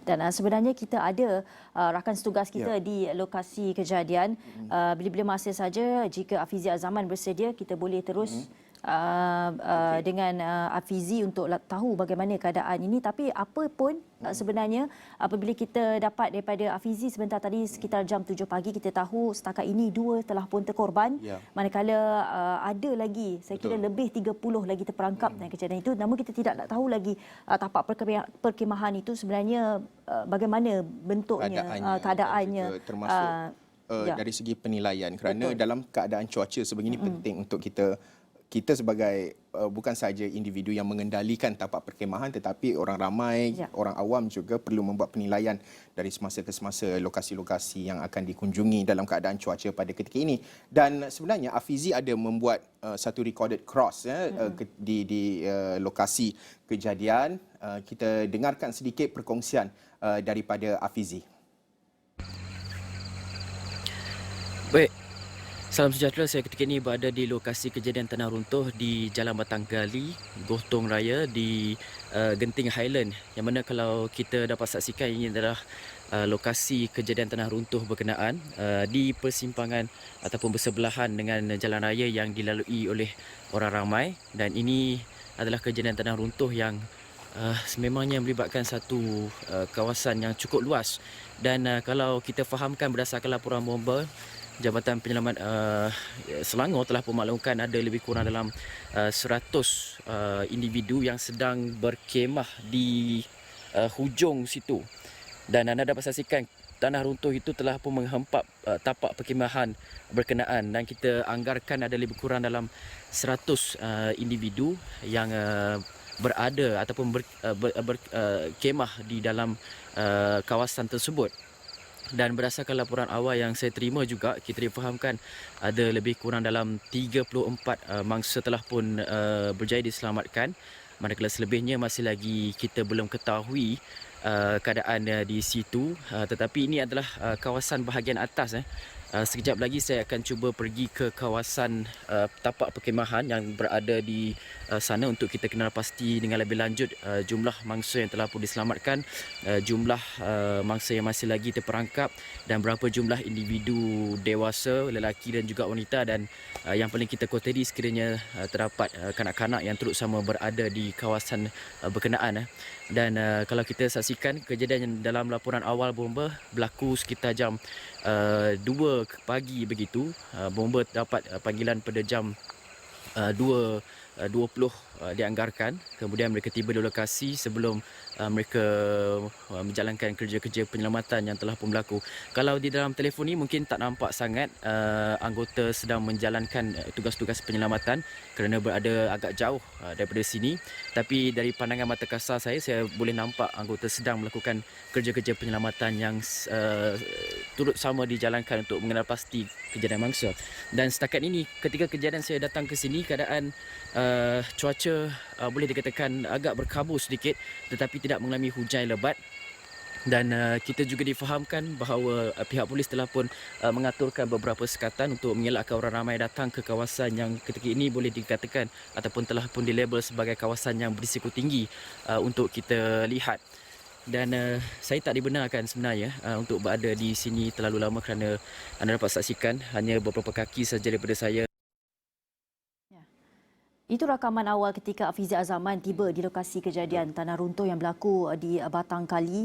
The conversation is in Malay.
Dan sebenarnya kita ada rakan setugas kita di lokasi kejadian. Bila-bila masa saja jika Afizi Azaman bersedia, kita boleh terus dengan Afizi untuk tahu bagaimana keadaan ini. Tapi apa pun sebenarnya apabila kita dapat daripada Afizi sebentar tadi sekitar jam 7 pagi, kita tahu setakat ini 2 telah pun terkorban. Manakala ada lagi, saya kira lebih 30 lagi terperangkap dalam kejadian itu. Namun kita tidak nak tahu lagi tapak perkemahan itu sebenarnya bagaimana bentuknya, keadaannya. Termasuk dari segi penilaian, kerana dalam keadaan cuaca sebegini penting untuk kita sebagai bukan sahaja individu yang mengendalikan tapak perkemahan, tetapi orang ramai, orang awam juga perlu membuat penilaian dari semasa ke semasa lokasi-lokasi yang akan dikunjungi dalam keadaan cuaca pada ketika ini. Dan sebenarnya Afizi ada membuat satu recorded cross di lokasi kejadian. Kita dengarkan sedikit perkongsian daripada Afizi. Baik, salam sejahtera. Saya ketika ini berada di lokasi kejadian tanah runtuh di Jalan Batang Gali, Gotong Raya di Genting Highland. Yang mana kalau kita dapat saksikan, ini adalah lokasi kejadian tanah runtuh berkenaan di persimpangan ataupun bersebelahan dengan jalan raya yang dilalui oleh orang ramai. Dan ini adalah kejadian tanah runtuh yang sememangnya melibatkan satu kawasan yang cukup luas. Dan kalau kita fahamkan berdasarkan laporan bomba, Jabatan Penyelamat Selangor telah memaklumkan ada lebih kurang dalam 100 individu yang sedang berkemah di hujung situ. Dan anda dapat saksikan tanah runtuh itu telah pun menghempap tapak perkemahan berkenaan, dan kita anggarkan ada lebih kurang dalam 100 individu yang berada ataupun berkemah di dalam kawasan tersebut. Dan berdasarkan laporan awal yang saya terima juga, kita difahamkan ada lebih kurang dalam 34 mangsa telah pun berjaya diselamatkan. Manakala selebihnya masih lagi kita belum ketahui keadaan di situ. Tetapi ini adalah kawasan bahagian atas. Sekejap lagi saya akan cuba pergi ke kawasan tapak perkemahan yang berada di sana untuk kita kenal pasti dengan lebih lanjut jumlah mangsa yang telah pun diselamatkan, jumlah mangsa yang masih lagi terperangkap, dan berapa jumlah individu dewasa, lelaki dan juga wanita. Dan yang paling kita khotiri sekiranya terdapat kanak-kanak yang turut sama berada di kawasan berkenaan. Dan kalau kita saksikan kejadian yang dalam laporan awal bomba berlaku sekitar jam 2 pagi begitu. Bomba dapat panggilan pada jam 2.20 dianggarkan. Kemudian mereka tiba di lokasi sebelum mereka menjalankan kerja-kerja penyelamatan yang telah pun berlaku. Kalau di dalam telefon ni mungkin tak nampak sangat anggota sedang menjalankan tugas-tugas penyelamatan kerana berada agak jauh daripada sini. Tapi dari pandangan mata kasar saya boleh nampak anggota sedang melakukan kerja-kerja penyelamatan yang turut sama dijalankan untuk mengenal pasti kejadian mangsa. Dan setakat ini ketika kejadian saya datang ke sini, keadaan cuaca boleh dikatakan agak berkabut sedikit, tetapi tidak mengalami hujan yang lebat. Dan kita juga difahamkan bahawa pihak polis telah pun mengaturkan beberapa sekatan untuk mengelakkan orang ramai datang ke kawasan yang ketika ini boleh dikatakan ataupun telah pun dilabel sebagai kawasan yang berisiko tinggi untuk kita lihat. Dan saya tak dibenarkan sebenarnya untuk berada di sini terlalu lama kerana anda dapat saksikan hanya beberapa kaki saja daripada saya. Itu rakaman awal ketika Afizi Azaman tiba di lokasi kejadian tanah runtuh yang berlaku di Batang Kali.